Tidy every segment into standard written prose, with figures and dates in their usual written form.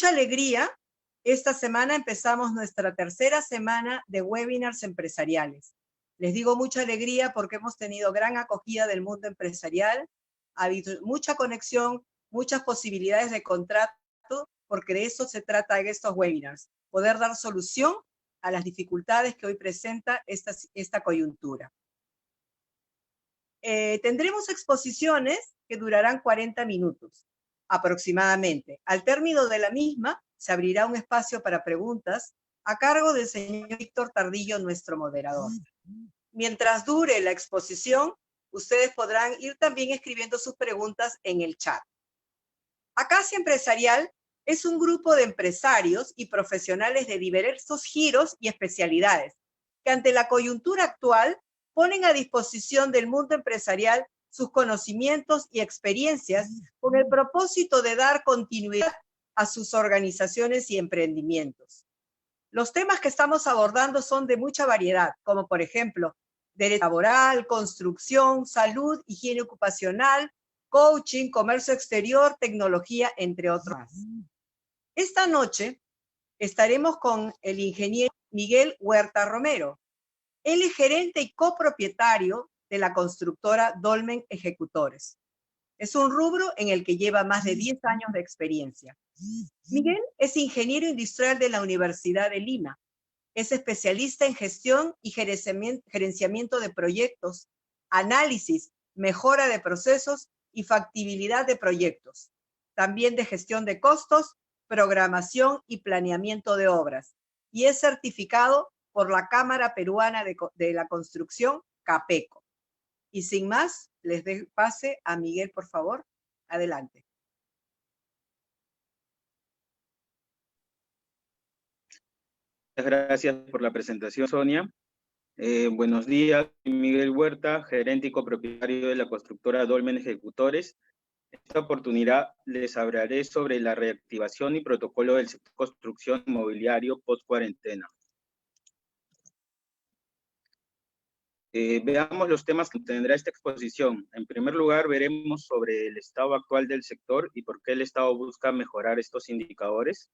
mucha alegría, esta semana empezamos nuestra tercera semana de webinars empresariales. Les digo mucha alegría porque hemos tenido gran acogida del mundo empresarial, ha habido mucha conexión, muchas posibilidades de contrato, porque de eso se trata en estos webinars, poder dar solución a las dificultades que hoy presenta esta coyuntura. Tendremos exposiciones que durarán 40 minutos aproximadamente. Al término de la misma, se abrirá un espacio para preguntas a cargo del señor Víctor Tardillo, nuestro moderador. Mientras dure la exposición, ustedes podrán ir también escribiendo sus preguntas en el chat. Acacia Empresarial es un grupo de empresarios y profesionales de diversos giros y especialidades que ante la coyuntura actual ponen a disposición del mundo empresarial sus conocimientos y experiencias con el propósito de dar continuidad a sus organizaciones y emprendimientos. Los temas que estamos abordando son de mucha variedad, como por ejemplo, derecho laboral, construcción, salud, higiene ocupacional, coaching, comercio exterior, tecnología, entre otros más. Esta noche estaremos con el ingeniero Miguel Huerta Romero. Él es gerente y copropietario de la constructora Dolmen Ejecutores. Es un rubro en el que lleva más de 10 años de experiencia. Miguel es ingeniero industrial de la Universidad de Lima. Es especialista en gestión y gerenciamiento de proyectos, análisis, mejora de procesos y factibilidad de proyectos. También de gestión de costos, programación y planeamiento de obras. Y es certificado por la Cámara Peruana de la Construcción, CAPECO. Y sin más, les doy pase a Miguel, por favor. Adelante. Muchas gracias por la presentación, Sonia. Buenos días, soy Miguel Huerta, gerente y copropietario de la constructora Dolmen Ejecutores. En esta oportunidad les hablaré sobre la reactivación y protocolo del sector construcción inmobiliario post-cuarentena. Veamos los temas que tendrá esta exposición. En primer lugar, veremos sobre el estado actual del sector y por qué el Estado busca mejorar estos indicadores.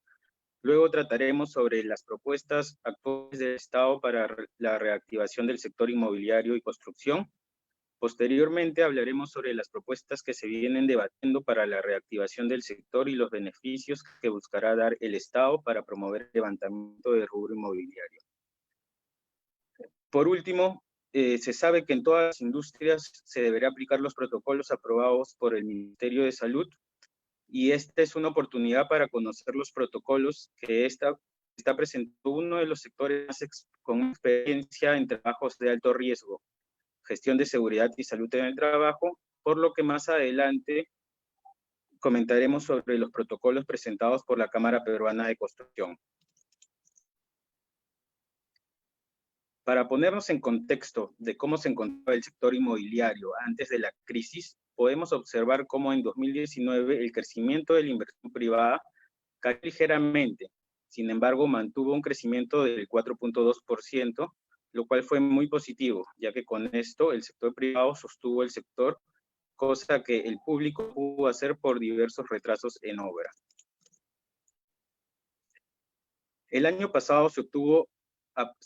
Luego trataremos sobre las propuestas actuales del Estado para la reactivación del sector inmobiliario y construcción. Posteriormente hablaremos sobre las propuestas que se vienen debatiendo para la reactivación del sector y los beneficios que buscará dar el Estado para promover el levantamiento del rubro inmobiliario. Por último, se sabe que en todas las industrias se deberá aplicar los protocolos aprobados por el Ministerio de Salud, y esta es una oportunidad para conocer los protocolos que está presentando uno de los sectores con experiencia en trabajos de alto riesgo, gestión de seguridad y salud en el trabajo, por lo que más adelante comentaremos sobre los protocolos presentados por la Cámara Peruana de Construcción. Para ponernos en contexto de cómo se encontraba el sector inmobiliario antes de la crisis, podemos observar cómo en 2019 el crecimiento de la inversión privada cayó ligeramente. Sin embargo, mantuvo un crecimiento del 4.2%, lo cual fue muy positivo, ya que con esto el sector privado sostuvo el sector, cosa que el público pudo hacer por diversos retrasos en obra. El año pasado se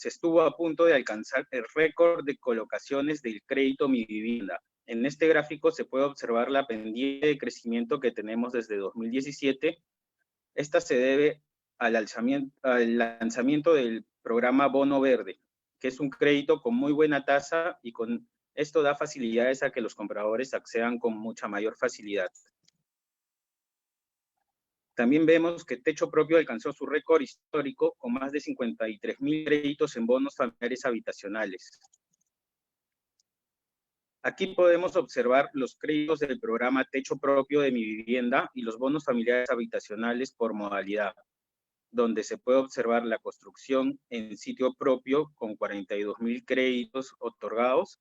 estuvo a punto de alcanzar el récord de colocaciones del crédito Mi Vivienda. En este gráfico se puede observar la pendiente de crecimiento que tenemos desde 2017. Esta se debe al lanzamiento del programa Bono Verde, que es un crédito con muy buena tasa y con esto da facilidades a que los compradores accedan con mucha mayor facilidad. También vemos que Techo Propio alcanzó su récord histórico con más de 53.000 créditos en bonos familiares habitacionales. Aquí podemos observar los créditos del programa Techo Propio de Mi Vivienda y los bonos familiares habitacionales por modalidad, donde se puede observar la construcción en sitio propio con 42.000 créditos otorgados,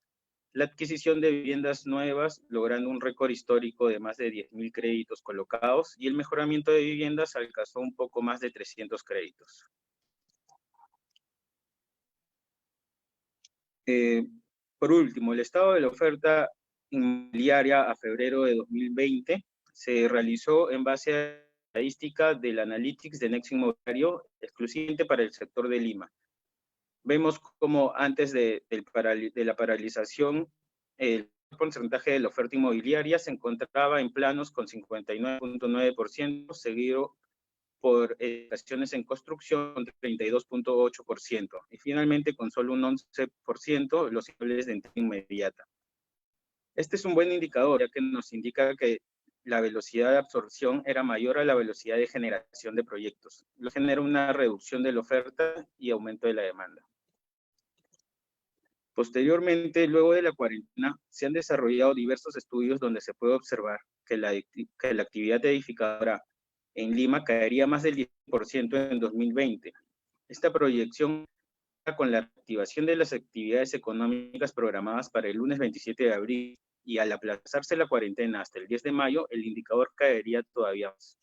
la adquisición de viviendas nuevas logrando un récord histórico de más de 10.000 créditos colocados y el mejoramiento de viviendas alcanzó un poco más de 300 créditos. Por último, el estado de la oferta inmobiliaria a febrero de 2020 se realizó en base estadística del Analytics de Nexo Inmobiliario exclusivamente para el sector de Lima. Vemos como antes de la paralización, el porcentaje de la oferta inmobiliaria se encontraba en planos con 59.9%, seguido por estaciones en construcción con 32.8%, y finalmente con solo un 11% los inmuebles de entrega inmediata. Este es un buen indicador, ya que nos indica que la velocidad de absorción era mayor a la velocidad de generación de proyectos. Lo genera una reducción de la oferta y aumento de la demanda. Posteriormente, luego de la cuarentena, se han desarrollado diversos estudios donde se puede observar que la actividad edificadora en Lima caería más del 10% en 2020. Esta proyección, con la activación de las actividades económicas programadas para el lunes 27 de abril y al aplazarse la cuarentena hasta el 10 de mayo, el indicador caería todavía más.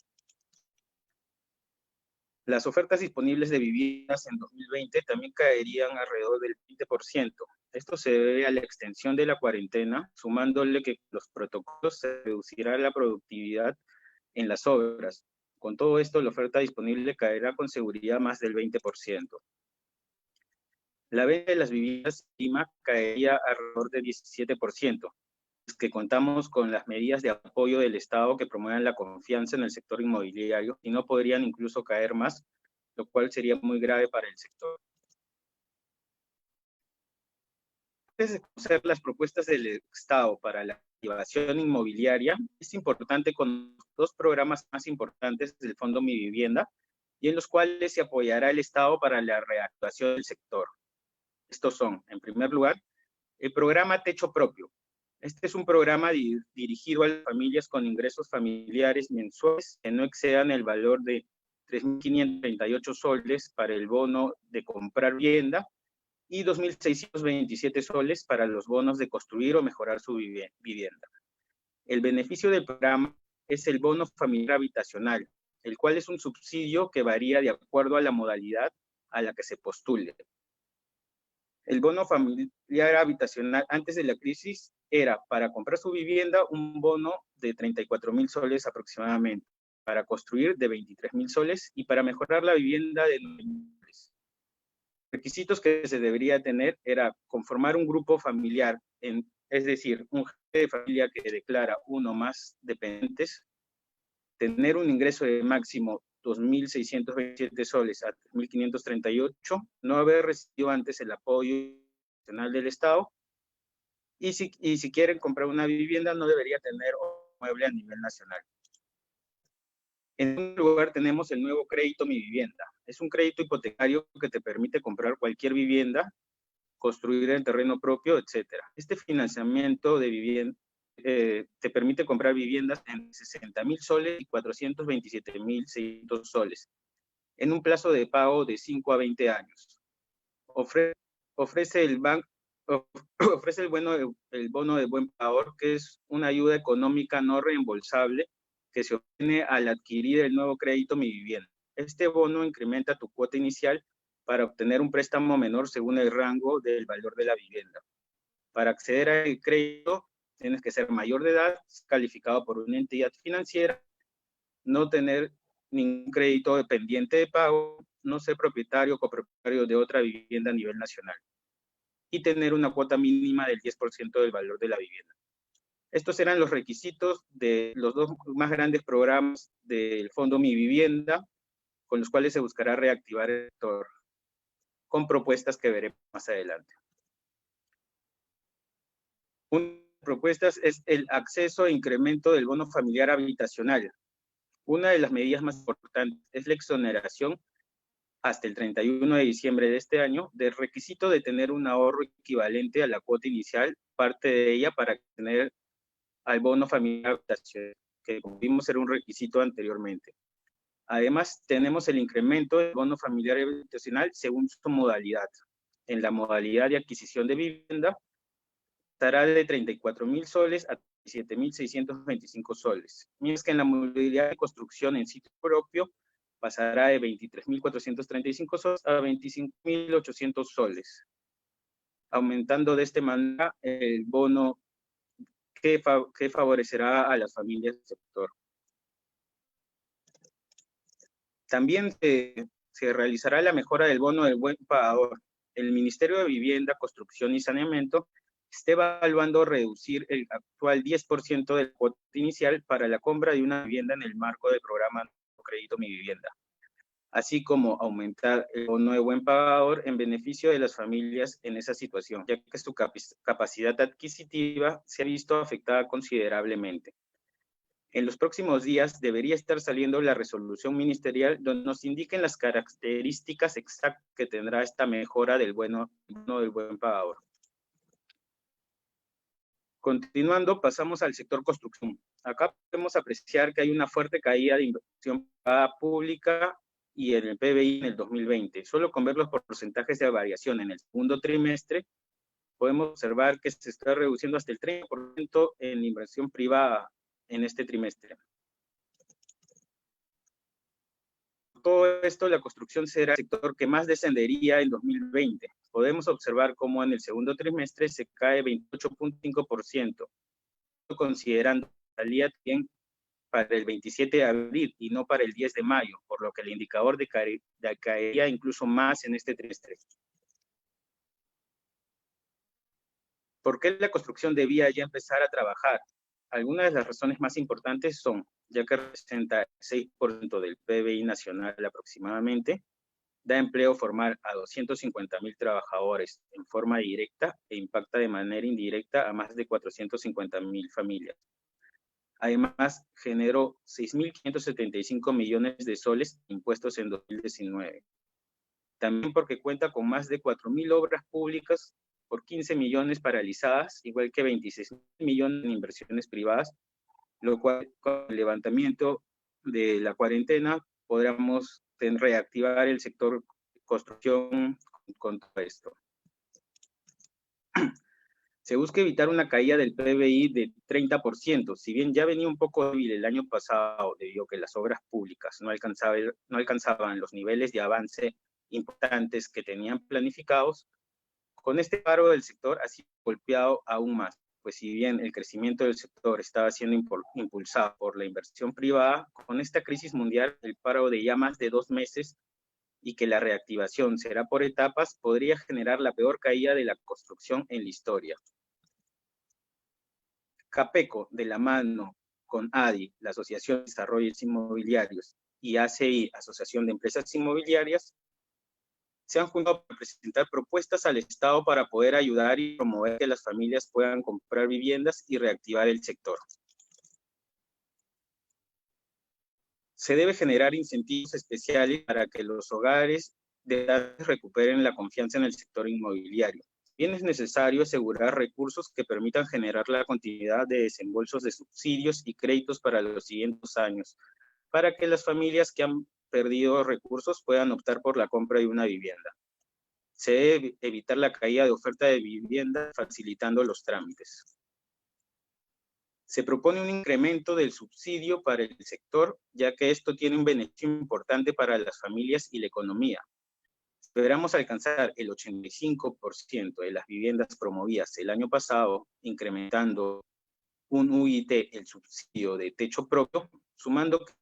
Las ofertas disponibles de viviendas en 2020 también caerían alrededor del 20%. Esto se debe a la extensión de la cuarentena, sumándole que los protocolos se reducirá la productividad en las obras. Con todo esto, la oferta disponible caerá con seguridad más del 20%. La venta de las viviendas en Lima caería alrededor del 17%, es que contamos con las medidas de apoyo del Estado que promuevan la confianza en el sector inmobiliario y no podrían incluso caer más, lo cual sería muy grave para el sector. Antes de conocer las propuestas del Estado para la activación inmobiliaria, es importante conocer dos programas más importantes del Fondo Mi Vivienda y en los cuales se apoyará el Estado para la reactivación del sector. Estos son, en primer lugar, el programa Techo Propio. Este es un programa dirigido a las familias con ingresos familiares mensuales que no excedan el valor de 3.538 soles para el bono de comprar vivienda y 2.627 soles para los bonos de construir o mejorar su vivienda. El beneficio del programa es el bono familiar habitacional, el cual es un subsidio que varía de acuerdo a la modalidad a la que se postule. El bono familiar habitacional antes de la crisis era para comprar su vivienda un bono de 34.000 soles aproximadamente, para construir de 23.000 soles y para mejorar la vivienda de 9.000 soles. Requisitos que se debería tener era conformar un grupo familiar, es decir, un jefe de familia que declara uno o más dependientes, tener un ingreso de máximo 2.627 soles a 3.538, no haber recibido antes el apoyo nacional del Estado, y si quieren comprar una vivienda no debería tener un mueble a nivel nacional. En un lugar tenemos el nuevo crédito Mi Vivienda. Es un crédito hipotecario que te permite comprar cualquier vivienda, construir en terreno propio, etc. Este financiamiento de vivienda te permite comprar viviendas en 60.000 soles y 427.600 soles, en un plazo de pago de 5 a 20 años. Ofrece el bono de buen pagador, que es una ayuda económica no reembolsable que se obtiene al adquirir el nuevo crédito Mi Vivienda. Este bono incrementa tu cuota inicial para obtener un préstamo menor según el rango del valor de la vivienda. Para acceder al crédito, tienes que ser mayor de edad, calificado por una entidad financiera, no tener ningún crédito dependiente de pago, no ser propietario o copropietario de otra vivienda a nivel nacional y tener una cuota mínima del 10% del valor de la vivienda. Estos eran los requisitos de los dos más grandes programas del Fondo Mi Vivienda, con los cuales se buscará reactivar el sector, con propuestas que veremos más adelante. Una de las propuestas es el acceso e incremento del bono familiar habitacional. Una de las medidas más importantes es la exoneración hasta el 31 de diciembre de este año del requisito de tener un ahorro equivalente a la cuota inicial, parte de ella para acceder al bono familiar habitacional, que como vimos era un requisito anteriormente. Además, tenemos el incremento del bono familiar habitacional según su modalidad. En la modalidad de adquisición de vivienda, estará de 34.000 soles a 7.625 soles, mientras que en la modalidad de construcción en sitio propio pasará de 23.435 soles a 25.800 soles, aumentando de esta manera el bono que favorecerá a las familias del sector. También se realizará la mejora del bono del buen pagador. El Ministerio de Vivienda, Construcción y Saneamiento está evaluando reducir el actual 10% del cuota inicial para la compra de una vivienda en el marco del programa Crédito Mi Vivienda, así como aumentar el bono de buen pagador en beneficio de las familias en esa situación, ya que su capacidad adquisitiva se ha visto afectada considerablemente. En los próximos días debería estar saliendo la resolución ministerial donde nos indiquen las características exactas que tendrá esta mejora del bono del buen pagador. Continuando, pasamos al sector construcción. Acá podemos apreciar que hay una fuerte caída de inversión pública y en el PBI en el 2020. Solo con ver los porcentajes de variación en el segundo trimestre, podemos observar que se está reduciendo hasta el 30% en inversión privada en este trimestre. Todo esto, la construcción será el sector que más descendería en 2020. Podemos observar cómo en el segundo trimestre se cae 28.5%, considerando la salida también para el 27 de abril y no para el 10 de mayo, por lo que el indicador caería incluso más en este trimestre. ¿Por qué la construcción debía ya empezar a trabajar? Algunas de las razones más importantes son, ya que representa el 6% del PBI nacional aproximadamente, da empleo formal a 250,000 trabajadores en forma directa e impacta de manera indirecta a más de 450,000 familias. Además, generó 6.575 millones de soles impuestos en 2019. También porque cuenta con más de 4.000 obras públicas por 15 millones paralizadas, igual que 26 millones en inversiones privadas, lo cual con el levantamiento de la cuarentena podríamos reactivar el sector construcción con todo esto. Se busca evitar una caída del PBI de 30%, si bien ya venía un poco débil el año pasado debido a que las obras públicas no alcanzaban los niveles de avance importantes que tenían planificados. Con este paro del sector ha sido golpeado aún más, pues si bien el crecimiento del sector estaba siendo impulsado por la inversión privada, con esta crisis mundial, el paro de ya más de 2 meses y que la reactivación será por etapas, podría generar la peor caída de la construcción en la historia. Capeco, de la mano con ADI, la Asociación de Desarrollos Inmobiliarios, y ACI, Asociación de Empresas Inmobiliarias, se han juntado para presentar propuestas al Estado para poder ayudar y promover que las familias puedan comprar viviendas y reactivar el sector. Se debe generar incentivos especiales para que los hogares de edad recuperen la confianza en el sector inmobiliario. Bien es necesario asegurar recursos que permitan generar la continuidad de desembolsos de subsidios y créditos para los siguientes años, para que las familias que han perdido recursos puedan optar por la compra de una vivienda. Se debe evitar la caída de oferta de vivienda facilitando los trámites. Se propone un incremento del subsidio para el sector, ya que esto tiene un beneficio importante para las familias y la economía. Esperamos alcanzar el 85% de las viviendas promovidas el año pasado, incrementando un UIT, el subsidio de techo propio, sumando que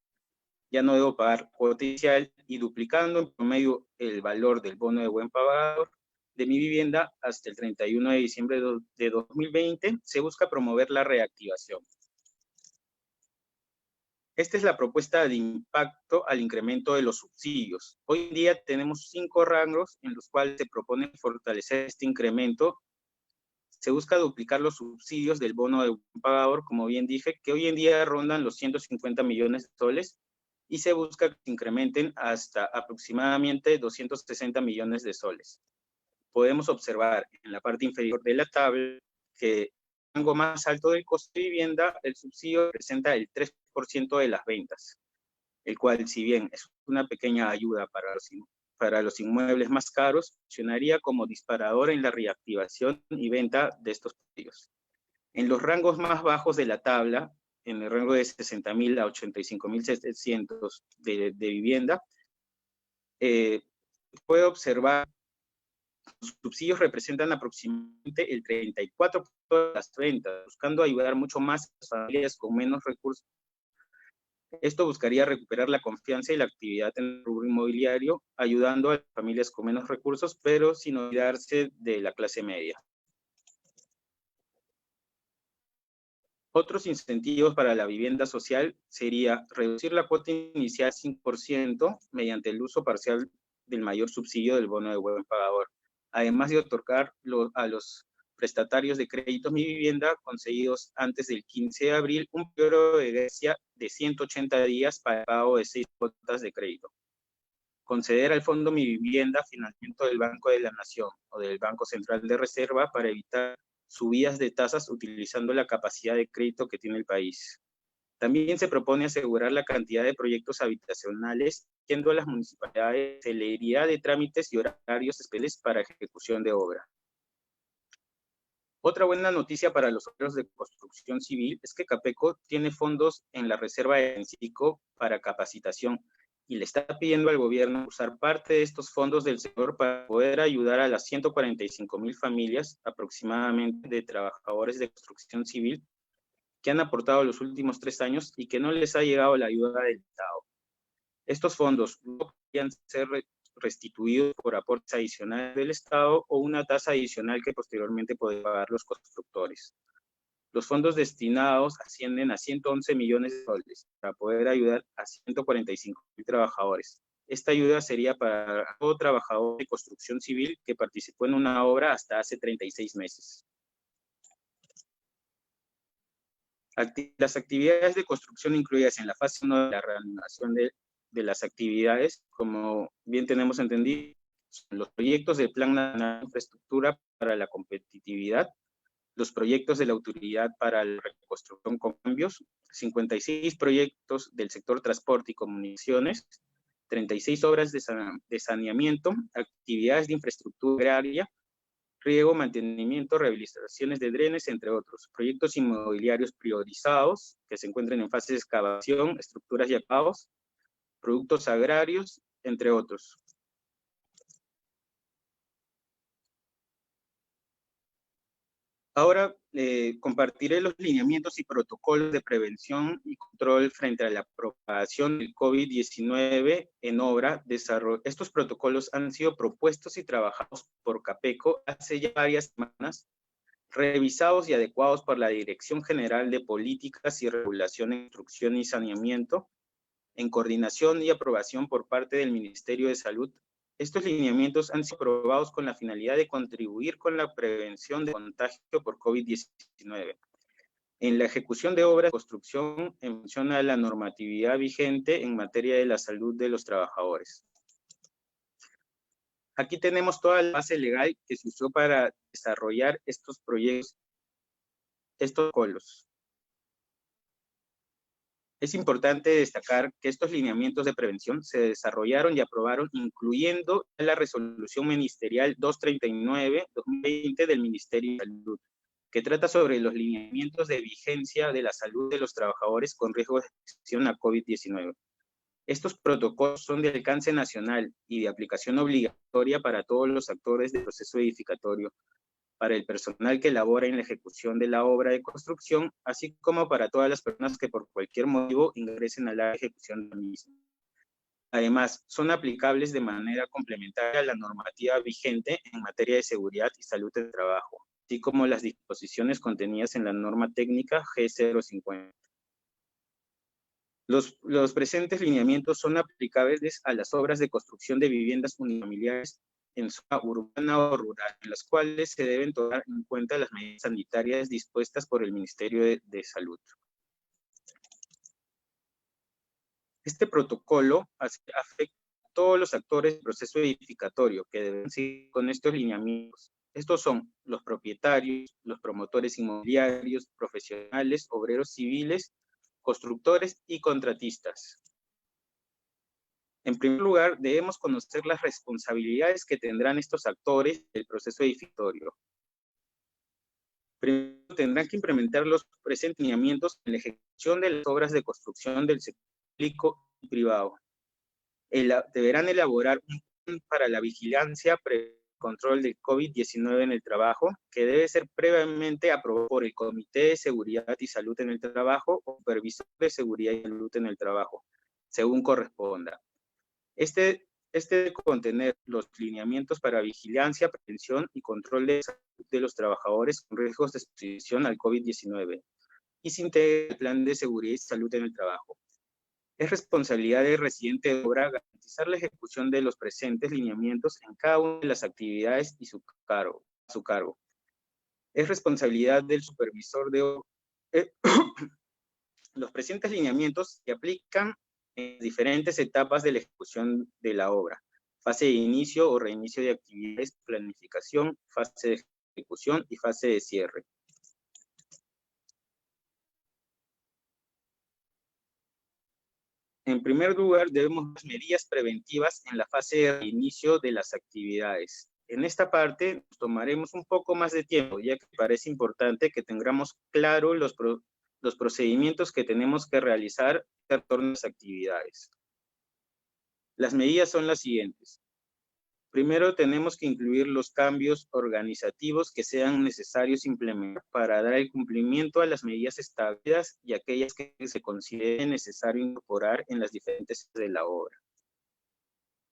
ya no debo pagar cuota inicial y duplicando en promedio el valor del bono de buen pagador de mi vivienda hasta el 31 de diciembre de 2020, se busca promover la reactivación. Esta es la propuesta de impacto al incremento de los subsidios. Hoy en día tenemos 5 rangos en los cuales se propone fortalecer este incremento. Se busca duplicar los subsidios del bono de buen pagador, como bien dije, que hoy en día rondan los 150 millones de soles, y se busca que se incrementen hasta aproximadamente 260 millones de soles. Podemos observar en la parte inferior de la tabla que el rango más alto del costo de vivienda, el subsidio representa el 3% de las ventas, el cual, si bien es una pequeña ayuda para los inmuebles más caros, funcionaría como disparador en la reactivación y venta de estos predios. En los rangos más bajos de la tabla, en el rango de 60,000 a 85,700 de vivienda, puede observar los subsidios representan aproximadamente el 34% de las ventas, buscando ayudar mucho más a las familias con menos recursos Esto buscaría recuperar la confianza y la actividad en el rubro inmobiliario, ayudando a las familias con menos recursos, pero sin olvidarse de la clase media. Otros incentivos para la vivienda social sería reducir la cuota inicial 5% mediante el uso parcial del mayor subsidio del bono de buen pagador, además de otorgar a los prestatarios de créditos Mi Vivienda conseguidos antes del 15 de abril un periodo de gracia de 180 días para el pago de 6 cuotas de crédito. Conceder al Fondo Mi Vivienda financiamiento del Banco de la Nación o del Banco Central de Reserva para evitar subidas de tasas utilizando la capacidad de crédito que tiene el país. También se propone asegurar la cantidad de proyectos habitacionales, siendo a las municipalidades celeridad de trámites y horarios especiales para ejecución de obra. Otra buena noticia para los obreros de construcción civil es que Capeco tiene fondos en la reserva de ENCICO para capacitación y le está pidiendo al gobierno usar parte de estos fondos del sector para poder ayudar a las 145,000 familias aproximadamente de trabajadores de construcción civil que han aportado los últimos 3 años y que no les ha llegado la ayuda del Estado. Estos fondos no podrían ser restituidos por aportes adicionales del Estado o una tasa adicional que posteriormente podrían pagar los constructores. Los fondos destinados ascienden a 111 millones de dólares para poder ayudar a 145,000 trabajadores. Esta ayuda sería para todo trabajador de construcción civil que participó en una obra hasta hace 36 meses. Las actividades de construcción incluidas en la fase 1 de la reanudación de las actividades, como bien tenemos entendido, son los proyectos del Plan Nacional de Infraestructura para la Competitividad, los proyectos de la Autoridad para la Reconstrucción con Cambios, 56 proyectos del sector transporte y comunicaciones, 36 obras de saneamiento, actividades de infraestructura agraria, riego, mantenimiento, rehabilitaciones de drenes, entre otros. Proyectos inmobiliarios priorizados que se encuentran en fase de excavación, estructuras y acabados, productos agrarios, entre otros. Ahora compartiré los lineamientos y protocolos de prevención y control frente a la propagación del COVID-19 en obra. Estos protocolos han sido propuestos y trabajados por Capeco hace ya varias semanas, revisados y adecuados por la Dirección General de Políticas y Regulación en Construcción y Saneamiento, en coordinación y aprobación por parte del Ministerio de Salud. Estos lineamientos han sido aprobados con la finalidad de contribuir con la prevención de contagio por COVID-19. En la ejecución de obras de construcción en función a la normatividad vigente en materia de la salud de los trabajadores. Aquí tenemos toda la base legal que se usó para desarrollar estos proyectos, estos protocolos. Es importante destacar que estos lineamientos de prevención se desarrollaron y aprobaron incluyendo la resolución ministerial 239-2020 del Ministerio de Salud, que trata sobre los lineamientos de vigencia de la salud de los trabajadores con riesgo de exposición a COVID-19. Estos protocolos son de alcance nacional y de aplicación obligatoria para todos los actores del proceso edificatorio, para el personal que labora en la ejecución de la obra de construcción, así como para todas las personas que por cualquier motivo ingresen a la ejecución de la misma. Además, son aplicables de manera complementaria a la normativa vigente en materia de seguridad y salud del trabajo, así como las disposiciones contenidas en la norma técnica G050. Los presentes lineamientos son aplicables a las obras de construcción de viviendas unifamiliares en zona urbana o rural, en las cuales se deben tomar en cuenta las medidas sanitarias dispuestas por el Ministerio de Salud. Este protocolo afecta a todos los actores del proceso edificatorio que deben seguir con estos lineamientos. Estos son los propietarios, los promotores inmobiliarios, profesionales, obreros civiles, constructores y contratistas. En primer lugar, debemos conocer las responsabilidades que tendrán estos actores del proceso edificatorio. Primero, tendrán que implementar los presentes lineamientos en la ejecución de las obras de construcción del sector público y privado. Deberán elaborar un plan para la vigilancia, prevención control del COVID-19 en el trabajo, que debe ser previamente aprobado por el Comité de Seguridad y Salud en el Trabajo o Supervisor de Seguridad y Salud en el Trabajo, según corresponda. Este debe contener los lineamientos para vigilancia, prevención y control de salud de los trabajadores con riesgos de exposición al COVID-19 y se integra el plan de seguridad y salud en el trabajo. Es responsabilidad del residente de obra garantizar la ejecución de los presentes lineamientos en cada una de las actividades y su cargo. Es responsabilidad del supervisor de obra. Los presentes lineamientos se aplican en diferentes etapas de la ejecución de la obra: fase de inicio o reinicio de actividades, planificación, fase de ejecución y fase de cierre. En primer lugar, debemos ver medidas preventivas en la fase de inicio de las actividades. En esta parte nos tomaremos un poco más de tiempo, ya que parece importante que tengamos claro los procedimientos que tenemos que realizar en torno a las actividades. Las medidas son las siguientes. Primero, tenemos que incluir los cambios organizativos que sean necesarios implementar para dar el cumplimiento a las medidas establecidas y aquellas que se considere necesario incorporar en las diferentes fases de la obra.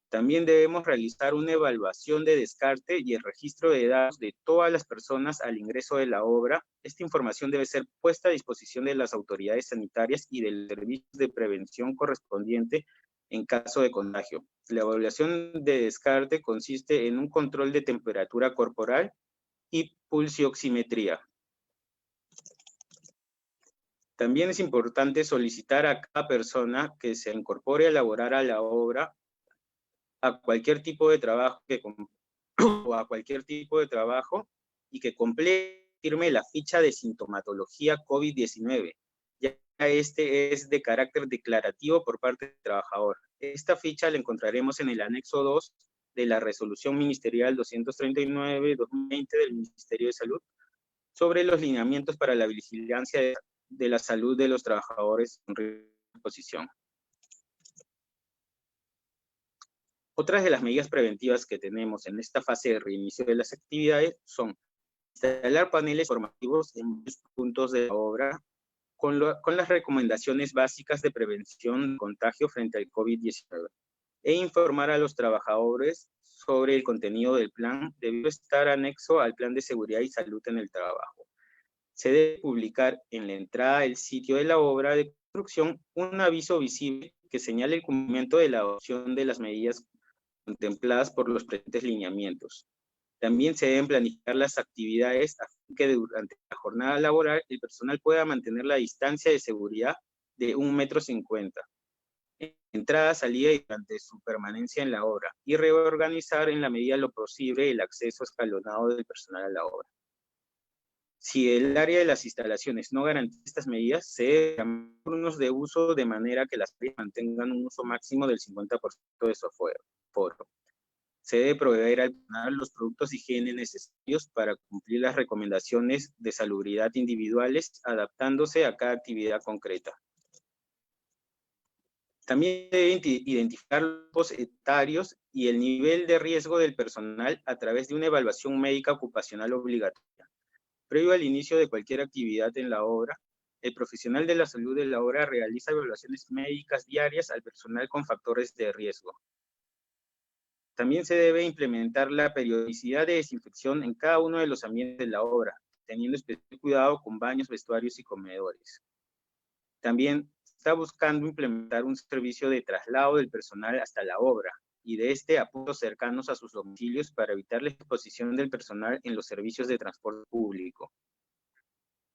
También debemos realizar una evaluación de descarte y el registro de datos de todas las personas al ingreso de la obra. Esta información debe ser puesta a disposición de las autoridades sanitarias y del servicio de prevención correspondiente en caso de contagio. La evaluación de descarte consiste en un control de temperatura corporal y pulsioximetría. También es importante solicitar a cada persona que se incorpore a laborar a la obra a cualquier tipo de trabajo y que firme la ficha de sintomatología COVID-19. Ya este es de carácter declarativo por parte del trabajador. Esta ficha la encontraremos en el anexo 2 de la resolución ministerial 239/2020 del Ministerio de Salud sobre los lineamientos para la vigilancia de la salud de los trabajadores en riesgo de exposición. Otras de las medidas preventivas que tenemos en esta fase de reinicio de las actividades son instalar paneles informativos en varios puntos de la obra con las recomendaciones básicas de prevención de contagio frente al COVID-19 e informar a los trabajadores sobre el contenido del plan debido estar anexo al plan de seguridad y salud en el trabajo. Se debe publicar en la entrada del sitio de la obra de construcción un aviso visible que señale el cumplimiento de la adopción de las medidas contempladas por los presentes lineamientos. También se deben planificar las actividades a fin que durante la jornada laboral el personal pueda mantener la distancia de seguridad de 1,50 m, entrada, salida y durante su permanencia en la obra, y reorganizar en la medida de lo posible el acceso escalonado del personal a la obra. Si el área de las instalaciones no garantiza estas medidas, se deben cambiar turnos de uso de manera que las áreas mantengan un uso máximo del 50% de su aforo. Se debe proveer al personal los productos de higiene necesarios para cumplir las recomendaciones de salubridad individuales, adaptándose a cada actividad concreta. También se deben identificar los grupos etarios y el nivel de riesgo del personal a través de una evaluación médica ocupacional obligatoria. Previo al inicio de cualquier actividad en la obra, el profesional de la salud de la obra realiza evaluaciones médicas diarias al personal con factores de riesgo. También se debe implementar la periodicidad de desinfección en cada uno de los ambientes de la obra, teniendo especial cuidado con baños, vestuarios y comedores. También se está buscando implementar un servicio de traslado del personal hasta la obra y de a puntos cercanos a sus domicilios para evitar la exposición del personal en los servicios de transporte público.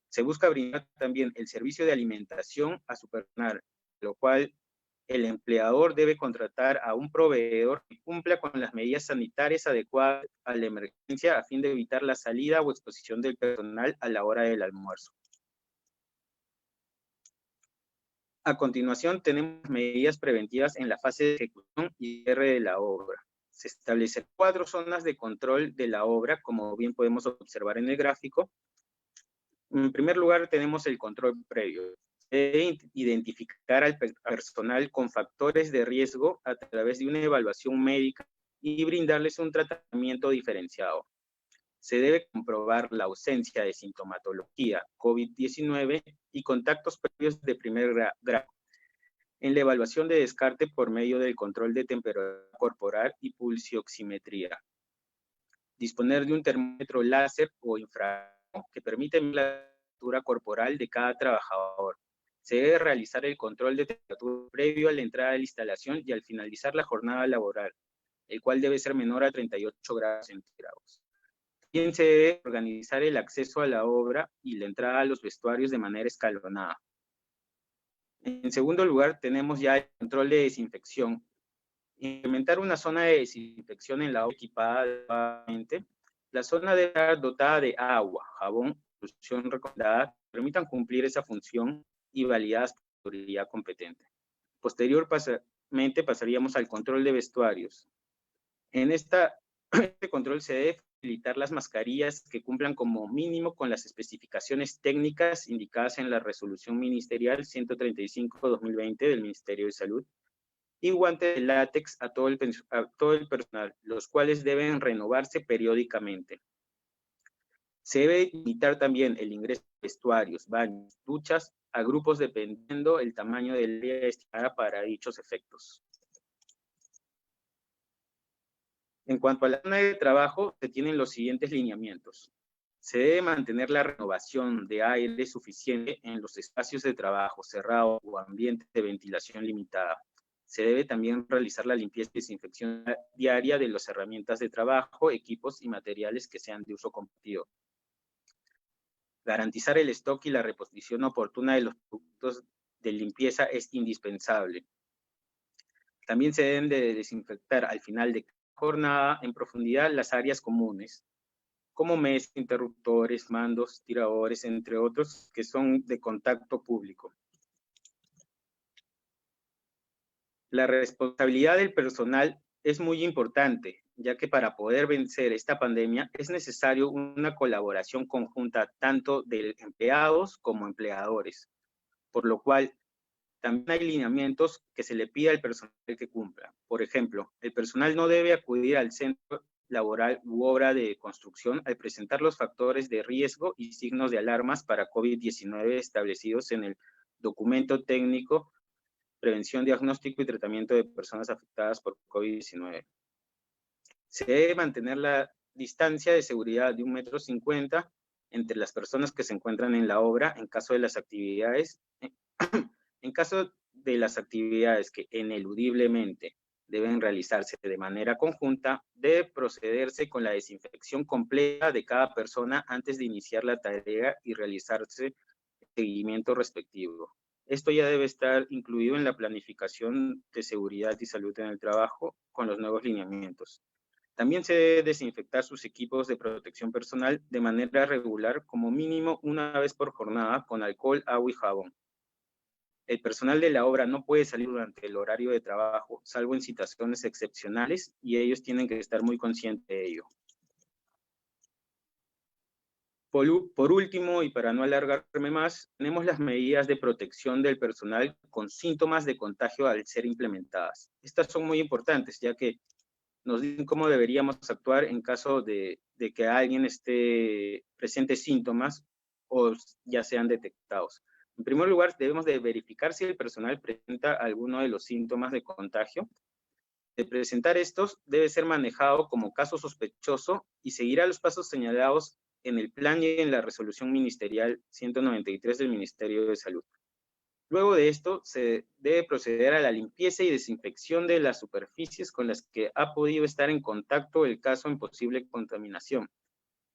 Se busca brindar también el servicio de alimentación a su personal, lo cual el empleador debe contratar a un proveedor que cumpla con las medidas sanitarias adecuadas a la emergencia a fin de evitar la salida o exposición del personal a la hora del almuerzo. A continuación, tenemos medidas preventivas en la fase de ejecución y cierre de la obra. Se establecen 4 zonas de control de la obra, como bien podemos observar en el gráfico. En primer lugar, tenemos el control previo. Se debe identificar al personal con factores de riesgo a través de una evaluación médica y brindarles un tratamiento diferenciado. Se debe comprobar la ausencia de sintomatología COVID-19 y contactos previos de primer grado en la evaluación de descarte por medio del control de temperatura corporal y pulsioximetría. Disponer de un termómetro láser o infrarrojo que permite medir la temperatura corporal de cada trabajador. Se debe realizar el control de temperatura previo a la entrada de la instalación y al finalizar la jornada laboral, el cual debe ser menor a 38 grados centígrados. También se debe organizar el acceso a la obra y la entrada a los vestuarios de manera escalonada. En segundo lugar, tenemos ya el control de desinfección. Implementar una zona de desinfección en la obra equipada adecuadamente. La zona debe estar dotada de agua, jabón, solución recomendada, que permitan cumplir esa función y validadas por la autoridad competente. Posteriormente pasaríamos al control de vestuarios. En este control se debe facilitar las mascarillas que cumplan como mínimo con las especificaciones técnicas indicadas en la resolución ministerial 135-2020 del Ministerio de Salud, y guantes de látex a todo el personal, los cuales deben renovarse periódicamente. Se debe limitar también el ingreso de vestuarios, baños, duchas a grupos dependiendo el tamaño del área destinada para dichos efectos. En cuanto a la zona de trabajo, se tienen los siguientes lineamientos. Se debe mantener la renovación de aire suficiente en los espacios de trabajo cerrado o ambiente de ventilación limitada. Se debe también realizar la limpieza y desinfección diaria de las herramientas de trabajo, equipos y materiales que sean de uso compartido. Garantizar el stock y la reposición oportuna de los productos de limpieza es indispensable. También se deben de desinfectar al final de cada jornada en profundidad las áreas comunes, como mesas, interruptores, mandos, tiradores, entre otros, que son de contacto público. La responsabilidad del personal es muy importante, ya que para poder vencer esta pandemia es necesario una colaboración conjunta tanto de empleados como empleadores, por lo cual también hay lineamientos que se le pide al personal que cumpla. Por ejemplo, el personal no debe acudir al centro laboral u obra de construcción al presentar los factores de riesgo y signos de alarmas para COVID-19 establecidos en el documento técnico Prevención, Diagnóstico y Tratamiento de Personas Afectadas por COVID-19. Se debe mantener la distancia de seguridad de 1,50 m entre las personas que se encuentran en la obra en caso de las actividades que ineludiblemente deben realizarse de manera conjunta, debe procederse con la desinfección completa de cada persona antes de iniciar la tarea y realizarse el seguimiento respectivo. Esto ya debe estar incluido en la planificación de seguridad y salud en el trabajo con los nuevos lineamientos. También se debe desinfectar sus equipos de protección personal de manera regular, como mínimo una vez por jornada, con alcohol, agua y jabón. El personal de la obra no puede salir durante el horario de trabajo, salvo en situaciones excepcionales, y ellos tienen que estar muy conscientes de ello. Por último, y para no alargarme más, tenemos las medidas de protección del personal con síntomas de contagio al ser implementadas. Estas son muy importantes, ya que nos dicen cómo deberíamos actuar en caso de que alguien presente síntomas o ya sean detectados. En primer lugar, debemos de verificar si el personal presenta alguno de los síntomas de contagio. De presentar estos, debe ser manejado como caso sospechoso y seguirá los pasos señalados en el plan y en la resolución ministerial 193 del Ministerio de Salud. Luego de esto, se debe proceder a la limpieza y desinfección de las superficies con las que ha podido estar en contacto el caso en posible contaminación.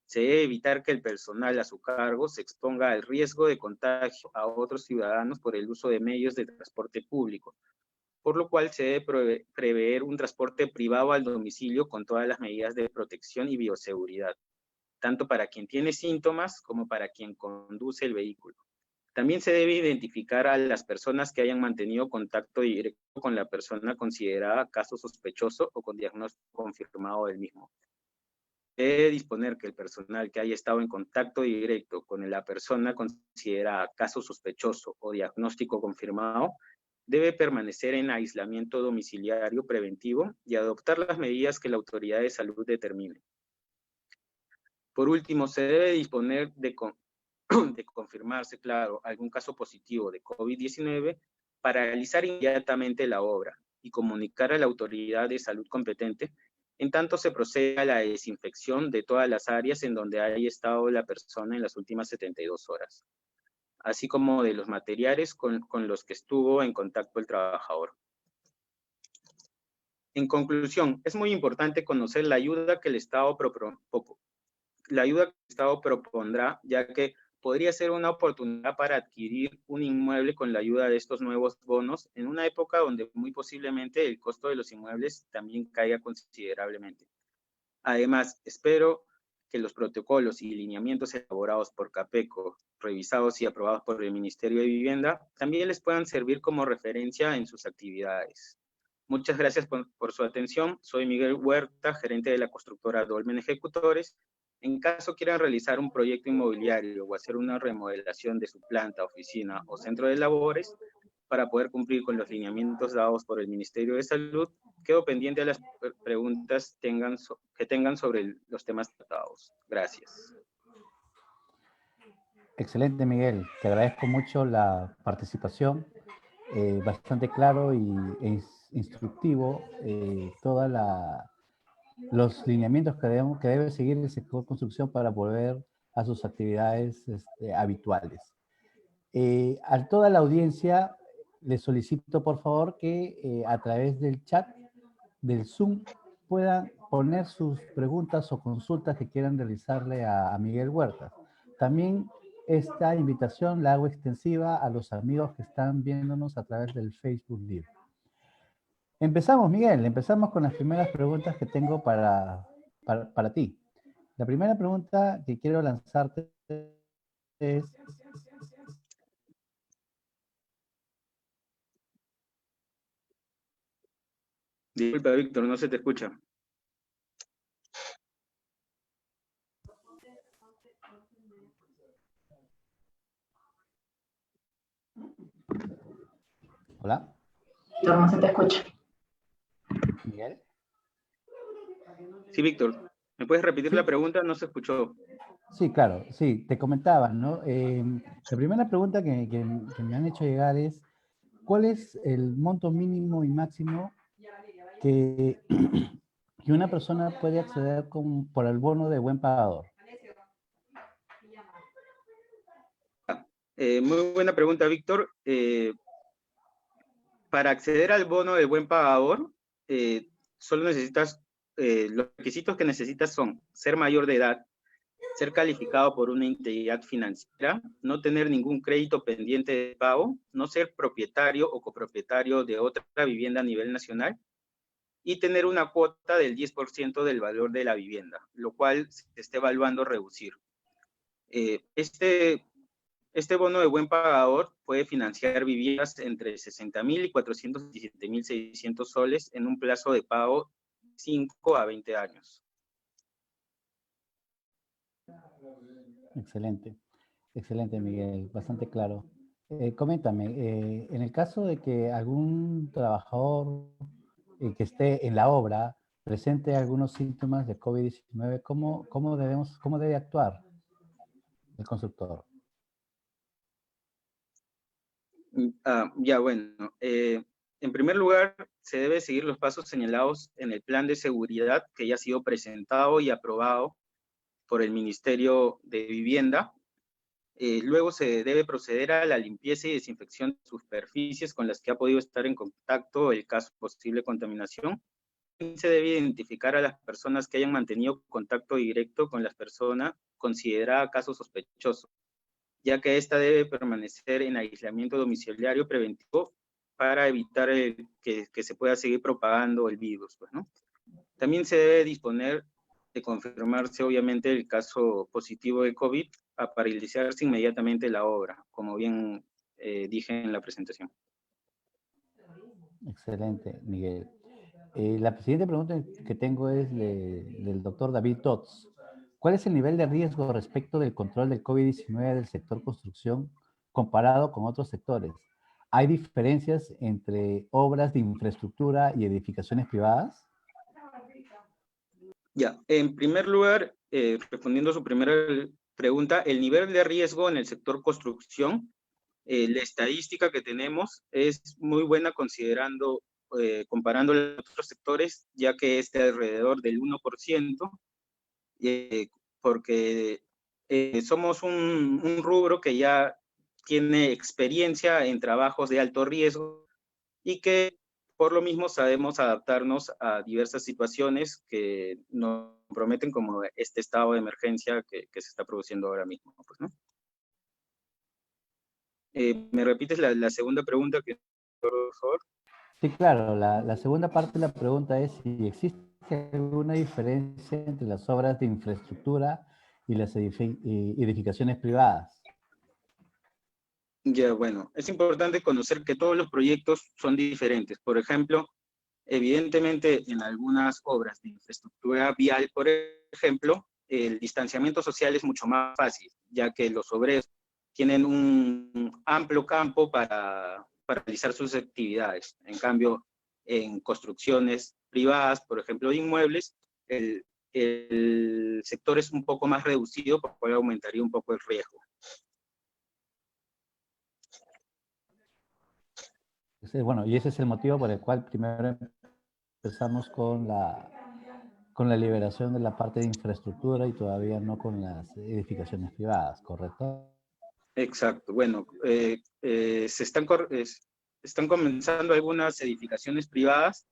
Se debe evitar que el personal a su cargo se exponga al riesgo de contagio a otros ciudadanos por el uso de medios de transporte público, por lo cual se debe prever un transporte privado al domicilio con todas las medidas de protección y bioseguridad, tanto para quien tiene síntomas como para quien conduce el vehículo. También se debe identificar a las personas que hayan mantenido contacto directo con la persona considerada caso sospechoso o con diagnóstico confirmado del mismo. Debe disponer que el personal que haya estado en contacto directo con la persona considerada caso sospechoso o diagnóstico confirmado debe permanecer en aislamiento domiciliario preventivo y adoptar las medidas que la autoridad de salud determine. Por último, se debe disponer de confirmarse, claro, algún caso positivo de COVID-19, paralizar inmediatamente la obra y comunicar a la autoridad de salud competente, en tanto se procede a la desinfección de todas las áreas en donde haya estado la persona en las últimas 72 horas, así como de los materiales con los que estuvo en contacto el trabajador. En conclusión, es muy importante conocer la ayuda que el Estado propondrá, ya que podría ser una oportunidad para adquirir un inmueble con la ayuda de estos nuevos bonos en una época donde muy posiblemente el costo de los inmuebles también caiga considerablemente. Además, espero que los protocolos y lineamientos elaborados por CAPECO, revisados y aprobados por el Ministerio de Vivienda, también les puedan servir como referencia en sus actividades. Muchas gracias por su atención. Soy Miguel Huerta, gerente de la constructora Dolmen Ejecutores. En caso quieran realizar un proyecto inmobiliario o hacer una remodelación de su planta, oficina o centro de labores para poder cumplir con los lineamientos dados por el Ministerio de Salud, quedo pendiente de las preguntas que tengan sobre los temas tratados. Gracias. Excelente, Miguel. Te agradezco mucho la participación. Bastante claro y instructivo todos los lineamientos que debe seguir el sector construcción para volver a sus actividades habituales. A toda la audiencia les solicito por favor que a través del chat del Zoom puedan poner sus preguntas o consultas que quieran realizarle a Miguel Huerta. También esta invitación la hago extensiva a los amigos que están viéndonos a través del Facebook Live. Empezamos, Miguel, empezamos con las primeras preguntas que tengo para ti. La primera pregunta que quiero lanzarte es... Disculpa, Víctor, no se te escucha. Hola. Víctor, no se te escucha. Miguel. Sí, Víctor, ¿me puedes repetir la pregunta? No se escuchó. Sí, claro, sí, te comentaba, ¿no? La primera pregunta que me han hecho llegar es, ¿cuál es el monto mínimo y máximo que una persona puede acceder por el bono de buen pagador? Muy buena pregunta, Víctor. Para acceder al bono de buen pagador, solo necesitas, los requisitos que necesitas son ser mayor de edad, ser calificado por una entidad financiera, no tener ningún crédito pendiente de pago, no ser propietario o copropietario de otra vivienda a nivel nacional y tener una cuota del 10% del valor de la vivienda, lo cual se está evaluando reducir. Este bono de buen pagador puede financiar viviendas entre 60.000 y 417.600 soles en un plazo de pago 5 a 20 años. Excelente, excelente, Miguel, bastante claro. Coméntame, en el caso de que algún trabajador que esté en la obra presente algunos síntomas de COVID-19, ¿cómo debe actuar el constructor? Ya, bueno. En primer lugar, se debe seguir los pasos señalados en el plan de seguridad que ya ha sido presentado y aprobado por el Ministerio de Vivienda. Luego se debe proceder a la limpieza y desinfección de superficies con las que ha podido estar en contacto el caso de posible contaminación. Se debe identificar a las personas que hayan mantenido contacto directo con las personas consideradas caso sospechoso, ya que ésta debe permanecer en aislamiento domiciliario preventivo para evitar que se pueda seguir propagando el virus, pues, ¿no? También se debe disponer de confirmarse, obviamente, el caso positivo de COVID para iniciarse inmediatamente la obra, como bien dije en la presentación. Excelente, Miguel. La siguiente pregunta que tengo es del doctor David Tots. ¿Cuál es el nivel de riesgo respecto del control del COVID-19 del sector construcción comparado con otros sectores? ¿hay diferencias entre obras de infraestructura y edificaciones privadas? Ya, en primer lugar, respondiendo a su primera pregunta, el nivel de riesgo en el sector construcción, la estadística que tenemos es muy buena considerando, comparando los otros sectores, ya que es de alrededor del 1%, porque somos un rubro que ya tiene experiencia en trabajos de alto riesgo y que por lo mismo sabemos adaptarnos a diversas situaciones que nos comprometen, como este estado de emergencia que se está produciendo ahora mismo, pues, ¿no? ¿Me repites la segunda pregunta, por favor? Sí, claro. La segunda parte de la pregunta es si existe alguna diferencia entre las obras de infraestructura y las edificaciones privadas. Ya, bueno, es importante conocer que todos los proyectos son diferentes. Por ejemplo, evidentemente en algunas obras de infraestructura vial, por ejemplo, el distanciamiento social es mucho más fácil, ya que los obreros tienen un amplio campo para realizar sus actividades. En cambio, en construcciones privadas, por ejemplo, de inmuebles, el sector es un poco más reducido, por lo cual aumentaría un poco el riesgo. Bueno, y ese es el motivo por el cual primero empezamos con la liberación de la parte de infraestructura y todavía no con las edificaciones privadas, ¿correcto? Exacto. Bueno, están comenzando algunas edificaciones privadas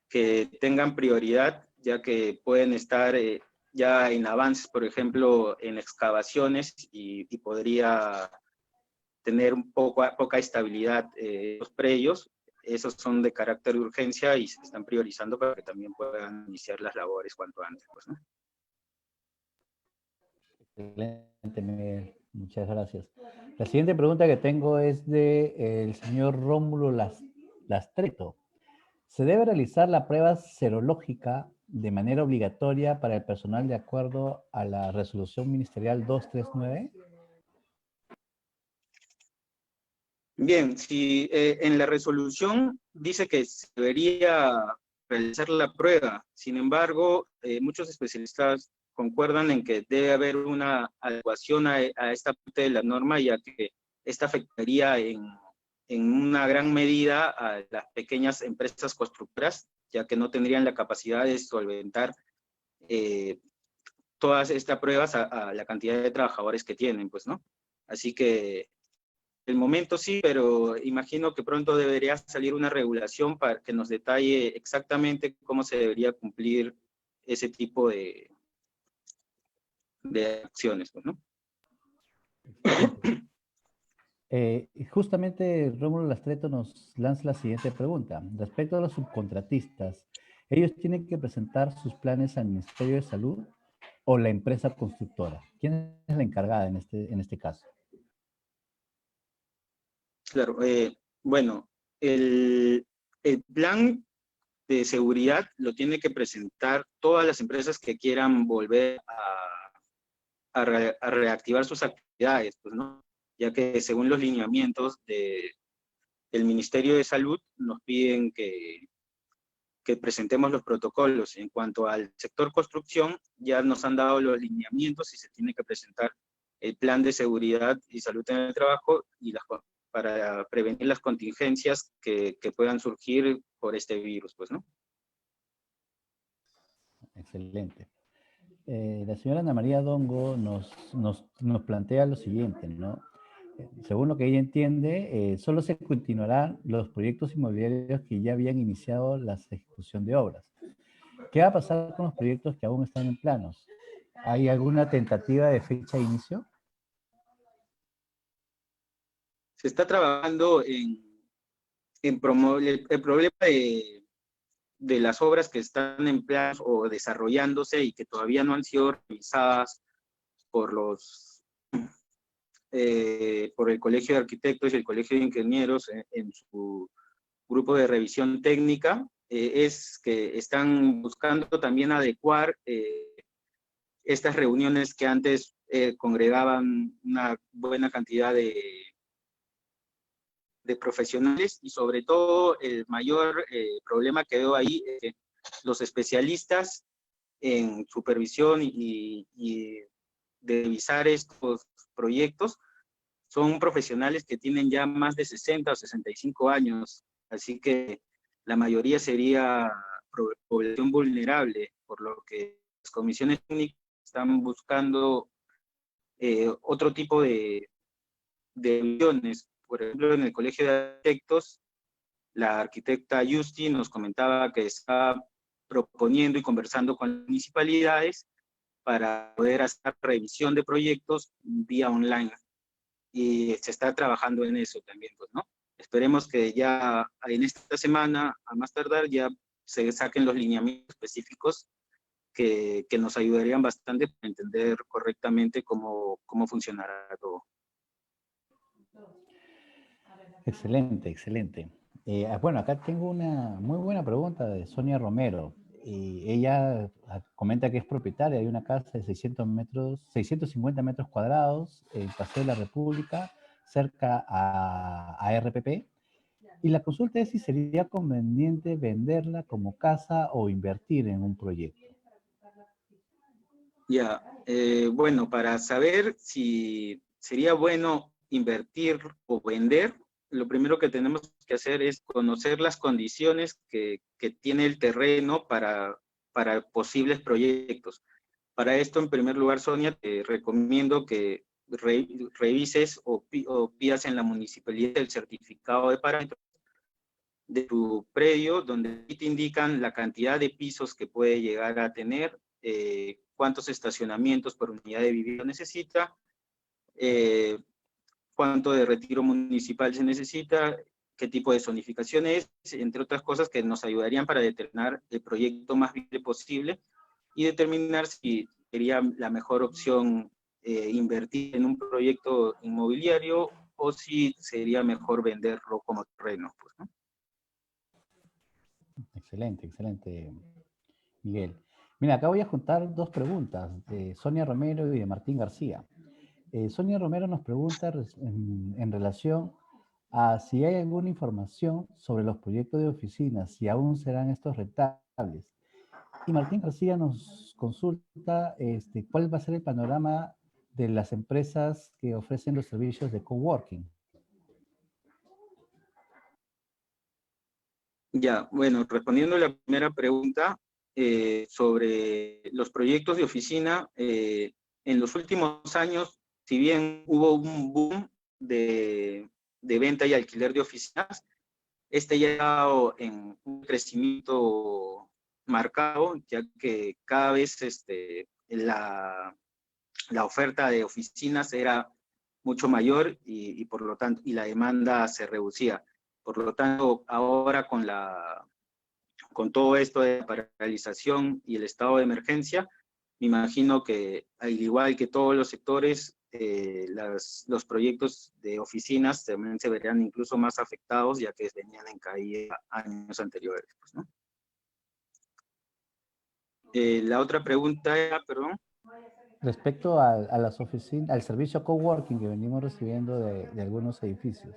que tengan prioridad, ya que pueden estar ya en avances, por ejemplo, en excavaciones y podría tener poca estabilidad los predios. Esos son de carácter de urgencia y se están priorizando para que también puedan iniciar las labores cuanto antes, pues, ¿no? Excelente, Miguel. Muchas gracias. La siguiente pregunta que tengo es de el señor Rómulo Lastreto. ¿Se debe realizar la prueba serológica de manera obligatoria para el personal de acuerdo a la resolución ministerial 239? Bien, si en la resolución dice que se debería realizar la prueba, sin embargo, muchos especialistas concuerdan en que debe haber una adecuación a esta parte de la norma, ya que esta afectaría en una gran medida a las pequeñas empresas constructoras, ya que no tendrían la capacidad de solventar todas estas pruebas a la cantidad de trabajadores que tienen, pues, ¿no? Así que el momento sí, pero imagino que pronto debería salir una regulación para que nos detalle exactamente cómo se debería cumplir ese tipo de acciones, pues, ¿no? Y justamente Rómulo Lastreto nos lanza la siguiente pregunta. Respecto a los subcontratistas, ¿ellos tienen que presentar sus planes al Ministerio de Salud o la empresa constructora? ¿Quién es la encargada en este caso? Claro, bueno, el plan de seguridad lo tiene que presentar todas las empresas que quieran volver a reactivar sus actividades, pues, ¿no? Ya que según los lineamientos del Ministerio de Salud nos piden que presentemos los protocolos. En cuanto al sector construcción, ya nos han dado los lineamientos y se tiene que presentar el plan de seguridad y salud en el trabajo y para prevenir las contingencias que puedan surgir por este virus, pues, ¿no? Excelente. La señora Ana María Dongo nos plantea lo siguiente, ¿no? Según lo que ella entiende, solo se continuarán los proyectos inmobiliarios que ya habían iniciado la ejecución de obras. ¿Qué va a pasar con los proyectos que aún están en planos? ¿Hay alguna tentativa de fecha de inicio? Se está trabajando en promover el problema de las obras que están en planos o desarrollándose y que todavía no han sido revisadas por por el Colegio de Arquitectos y el Colegio de Ingenieros en su grupo de revisión técnica, es que están buscando también adecuar estas reuniones que antes congregaban una buena cantidad de profesionales, y sobre todo el mayor problema que veo ahí es que los especialistas en supervisión y de revisar estos proyectos son profesionales que tienen ya más de 60 o 65 años, así que la mayoría sería población vulnerable, por lo que las comisiones técnicas están buscando otro tipo de visiones. Por ejemplo, en el Colegio de Arquitectos, la arquitecta Yusti nos comentaba que está proponiendo y conversando con municipalidades para poder hacer revisión de proyectos vía online. Y se está trabajando en eso también, pues, ¿no? Esperemos que ya en esta semana, a más tardar, ya se saquen los lineamientos específicos que nos ayudarían bastante para entender correctamente cómo funcionará todo. Excelente, excelente. Bueno, acá tengo una muy buena pregunta de Sonia Romero. Ella comenta que es propietaria de una casa de 650 metros cuadrados en Paseo de la República, cerca a RPP. Y la consulta es si sería conveniente venderla como casa o invertir en un proyecto. Ya, bueno, para saber si sería bueno invertir o vender, lo primero que tenemos que hacer es conocer las condiciones que tiene el terreno para posibles proyectos. Para esto, en primer lugar, Sonia, te recomiendo que revises o pidas en la municipalidad el certificado de parámetros de tu predio, donde te indican la cantidad de pisos que puede llegar a tener, cuántos estacionamientos por unidad de vivienda necesita, cuánto de retiro municipal se necesita, qué tipo de zonificación es, entre otras cosas que nos ayudarían para determinar el proyecto más viable posible y determinar si sería la mejor opción invertir en un proyecto inmobiliario o si sería mejor venderlo como terreno, pues, ¿no? Excelente, excelente, Miguel. Mira, acá voy a juntar dos preguntas de Sonia Romero y de Martín García. Sonia Romero nos pregunta en relación a si hay alguna información sobre los proyectos de oficinas, si aún serán estos rentables. Y Martín García nos consulta cuál va a ser el panorama de las empresas que ofrecen los servicios de coworking. Ya, bueno, respondiendo a la primera pregunta sobre los proyectos de oficina, en los últimos años, si bien hubo un boom de venta y alquiler de oficinas, este ya ha estado en un crecimiento marcado, ya que cada vez la oferta de oficinas era mucho mayor y por lo tanto, y la demanda se reducía. Por lo tanto, ahora con todo esto de la paralización y el estado de emergencia, me imagino que, al igual que todos los sectores, los proyectos de oficinas también se verían incluso más afectados, ya que venían en caída años anteriores, pues, ¿no? La otra pregunta era, perdón. Respecto a las oficinas, al servicio coworking que venimos recibiendo de algunos edificios.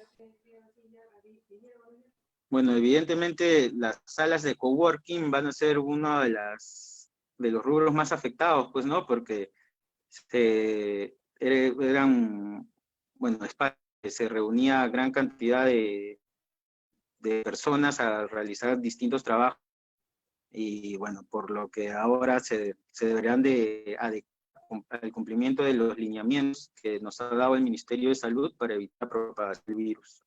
Bueno, evidentemente las salas de coworking van a ser uno de los rubros más afectados, pues, ¿no? Porque eran, bueno, espacios que se reunía gran cantidad de personas a realizar distintos trabajos y, bueno, por lo que ahora se deberían de adecuar al cumplimiento de los lineamientos que nos ha dado el Ministerio de Salud para evitar la propagación del virus.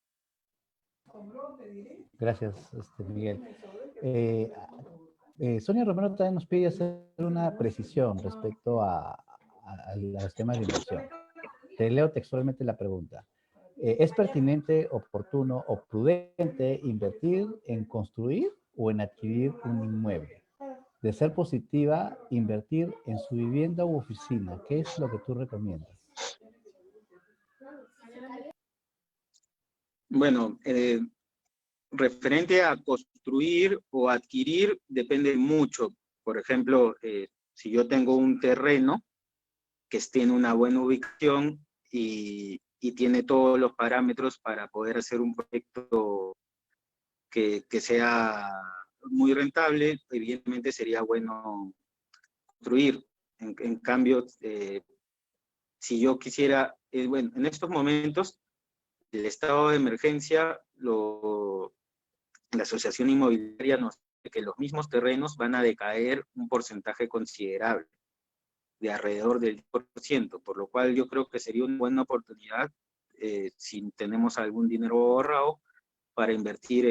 Gracias, Miguel. Sonia Romero también nos pide hacer una precisión respecto a los temas de inversión. Te leo textualmente la pregunta. ¿Es pertinente, oportuno o prudente invertir en construir o en adquirir un inmueble? De ser positiva, invertir en su vivienda u oficina. ¿Qué es lo que tú recomiendas? Bueno, referente a construir o adquirir depende mucho. Por ejemplo, si yo tengo un terreno que esté en una buena ubicación y y tiene todos los parámetros para poder hacer un proyecto que sea muy rentable, evidentemente sería bueno construir. En cambio, si yo quisiera, bueno, en estos momentos, el estado de emergencia, la asociación inmobiliaria nos dice que los mismos terrenos van a decaer un porcentaje considerable, de alrededor del 10%, por lo cual yo creo que sería una buena oportunidad, si tenemos algún dinero ahorrado, para invertir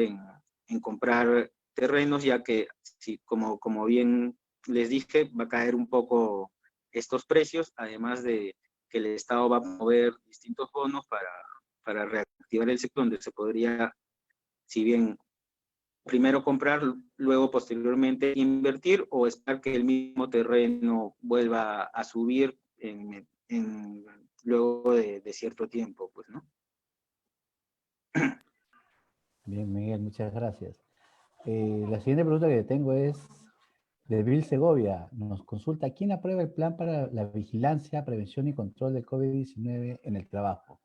en comprar terrenos, ya que, si, como bien les dije, va a caer un poco estos precios, además de que el Estado va a mover distintos bonos para reactivar el sector, donde se podría, si bien primero comprar, luego posteriormente invertir, o esperar que el mismo terreno vuelva a subir luego de cierto tiempo, pues, ¿no? Bien, Miguel, muchas gracias. La siguiente pregunta que tengo es de Bill Segovia. Nos consulta, ¿quién aprueba el plan para la vigilancia, prevención y control del COVID-19 en el trabajo?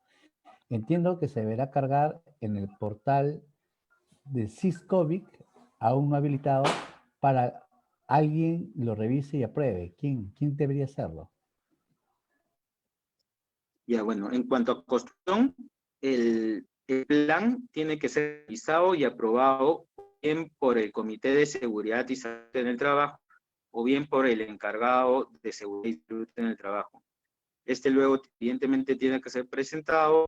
Entiendo que se deberá cargar en el portal de SysCovic, aún no habilitado, para alguien lo revise y apruebe. ¿Quién debería hacerlo? Ya, bueno, en cuanto a construcción, el plan tiene que ser revisado y aprobado bien por el Comité de Seguridad y Salud en el Trabajo, o bien por el encargado de Seguridad y Salud en el Trabajo. Este luego, evidentemente, tiene que ser presentado.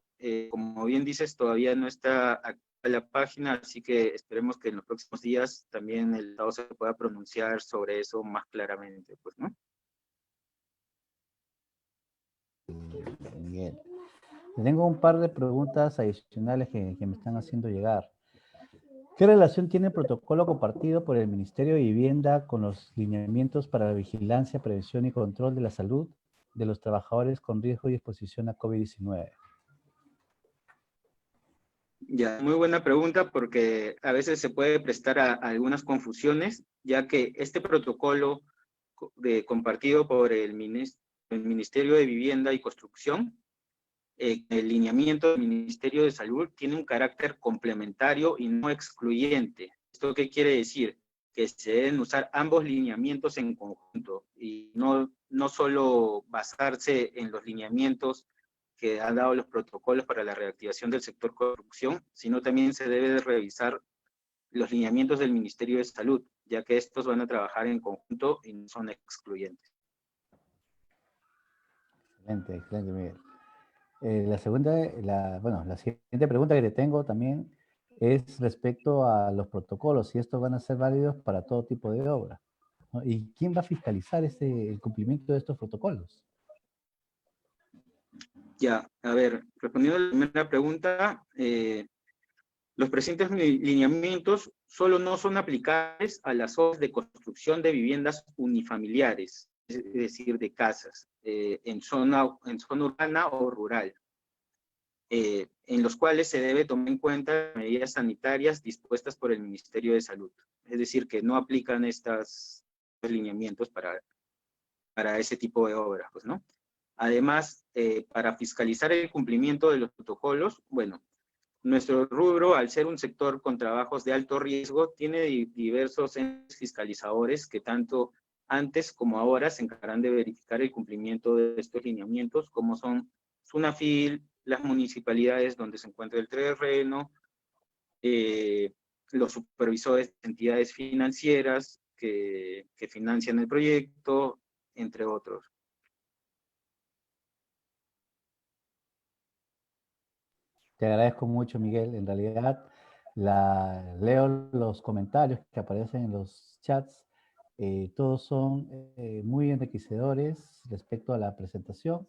Como bien dices, todavía no está activa la página, así que esperemos que en los próximos días también el Estado se pueda pronunciar sobre eso más claramente, pues, ¿no? Bien. Tengo un par de preguntas adicionales que me están haciendo llegar. ¿Qué relación tiene el protocolo compartido por el Ministerio de Vivienda con los lineamientos para la vigilancia, prevención y control de la salud de los trabajadores con riesgo y exposición a COVID-19? Ya, muy buena pregunta, porque a veces se puede prestar a algunas confusiones, ya que este protocolo compartido por el Ministerio de Vivienda y Construcción, el lineamiento del Ministerio de Salud, tiene un carácter complementario y no excluyente. ¿Esto qué quiere decir? Que se deben usar ambos lineamientos en conjunto y no solo basarse en los lineamientos que han dado los protocolos para la reactivación del sector construcción, sino también se debe de revisar los lineamientos del Ministerio de Salud, ya que estos van a trabajar en conjunto y no son excluyentes. Excelente, excelente, Miguel. La siguiente pregunta que le tengo también es respecto a los protocolos, si estos van a ser válidos para todo tipo de obra, ¿no? ¿Y quién va a fiscalizar el cumplimiento de estos protocolos? Ya, a ver, respondiendo a la primera pregunta, los presentes lineamientos solo no son aplicables a las obras de construcción de viviendas unifamiliares, es decir, de casas, en zona urbana o rural, en los cuales se debe tomar en cuenta medidas sanitarias dispuestas por el Ministerio de Salud. Es decir, que no aplican estos lineamientos para ese tipo de obras, pues, ¿no? Además, para fiscalizar el cumplimiento de los protocolos, bueno, nuestro rubro, al ser un sector con trabajos de alto riesgo, tiene diversos entes fiscalizadores que tanto antes como ahora se encargan de verificar el cumplimiento de estos lineamientos, como son SUNAFIL, las municipalidades donde se encuentra el terreno, los supervisores de entidades financieras que financian el proyecto, entre otros. Te agradezco mucho, Miguel. En realidad, leo los comentarios que aparecen en los chats. Todos son muy enriquecedores respecto a la presentación.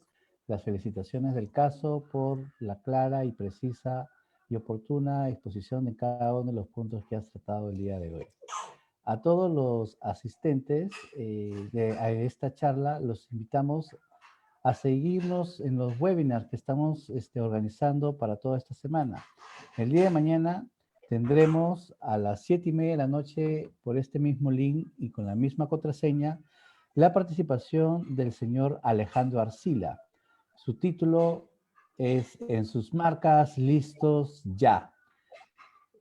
Las felicitaciones del caso por la clara y precisa y oportuna exposición de cada uno de los puntos que has tratado el día de hoy. A todos los asistentes a esta charla los invitamos a seguirnos en los webinars que estamos organizando para toda esta semana. El día de mañana tendremos a las 7:30 de la noche por este mismo link y con la misma contraseña la participación del señor Alejandro Arcila. Su título es en sus marcas, listos, ya.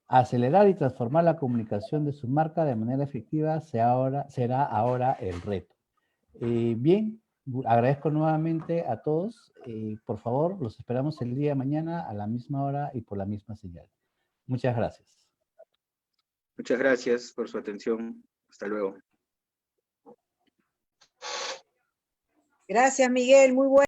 Acelerar y transformar la comunicación de su marca de manera efectiva será ahora el reto. Bien, agradezco nuevamente a todos. Por favor, los esperamos el día de mañana a la misma hora y por la misma señal. Muchas gracias. Muchas gracias por su atención. Hasta luego. Gracias, Miguel. Muy bueno.